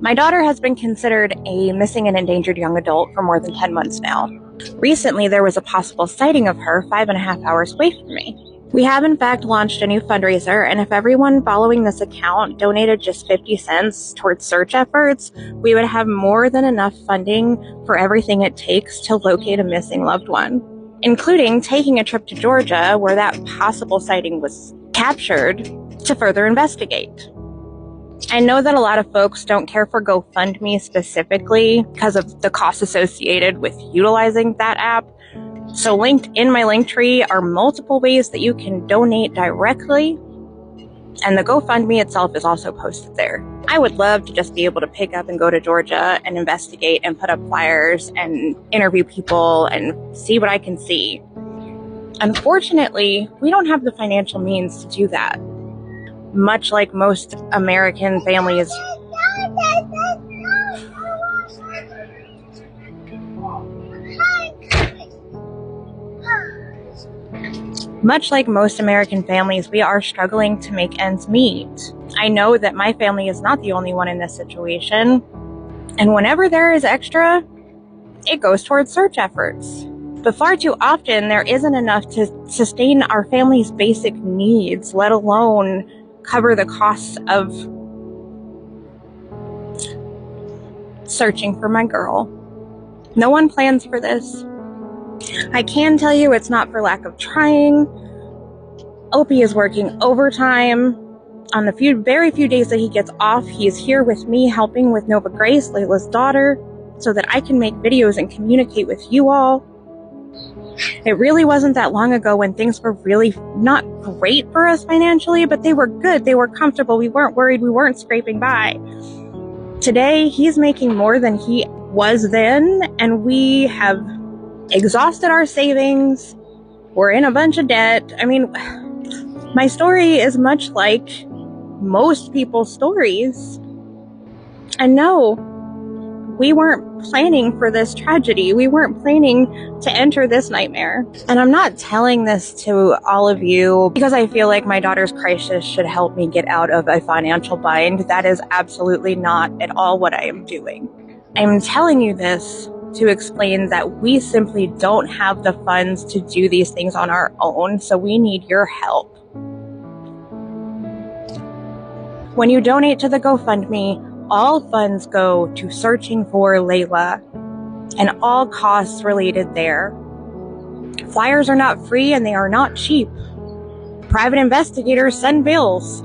My daughter has been considered a missing and endangered young adult for more than 10 months now. Recently, there was a possible sighting of her 5.5 hours away from me. We have in fact launched a new fundraiser, and if everyone following this account donated just 50 cents towards search efforts, we would have more than enough funding for everything it takes to locate a missing loved one, including taking a trip to Georgia where that possible sighting was captured to further investigate. I know that a lot of folks don't care for GoFundMe specifically because of the costs associated with utilizing that app. So linked in my link tree are multiple ways that you can donate directly, and the GoFundMe itself is also posted there. I would love to just be able to pick up and go to Georgia and investigate and put up flyers and interview people and see what I can see. Unfortunately, we don't have the financial means to do that. Much like most American families, we are struggling to make ends meet. I know that my family is not the only one in this situation, and whenever there is extra, it goes towards search efforts. But far too often, there isn't enough to sustain our family's basic needs, let alone cover the costs of searching for my girl. No one plans for this. I can tell you it's not for lack of trying. Opie is working overtime. On the very few days that he gets off, he is here with me helping with Nova Grace, Layla's daughter, so that I can make videos and communicate with you all. It really wasn't that long ago when things were really not great for us financially, but they were good, they were comfortable, we weren't worried, we weren't scraping by. Today, he's making more than he was then, and we have exhausted our savings. We're in a bunch of debt. I mean, my story is much like most people's stories. And no, we weren't planning for this tragedy. We weren't planning to enter this nightmare. And I'm not telling this to all of you because I feel like my daughter's crisis should help me get out of a financial bind. That is absolutely not at all what I am doing. I'm telling you this to explain that we simply don't have the funds to do these things on our own, so we need your help. When you donate to the GoFundMe, all funds go to searching for Layla and all costs related there. Flyers are not free and they are not cheap. Private investigators send bills.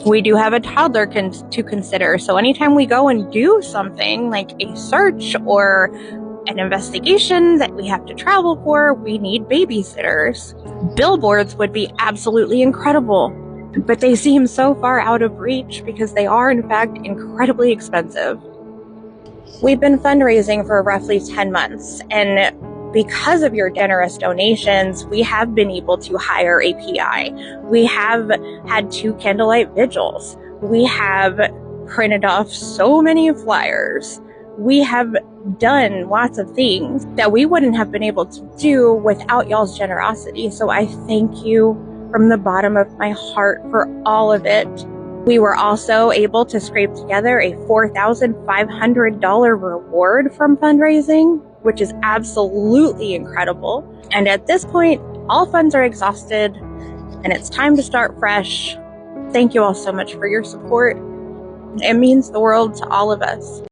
We do have a toddler to consider, so anytime we go and do something like a search or an investigation that we have to travel for, we need babysitters. Billboards would be absolutely incredible, but they seem so far out of reach because they are in fact incredibly expensive. We've been fundraising for roughly 10 months, and because of your generous donations, we have been able to hire a PI. We have had 2 candlelight vigils. We have printed off so many flyers. We have done lots of things that we wouldn't have been able to do without y'all's generosity. So I thank you from the bottom of my heart for all of it. We were also able to scrape together a $4,500 reward from fundraising, which is absolutely incredible. And at this point, all funds are exhausted and it's time to start fresh. Thank you all so much for your support. It means the world to all of us.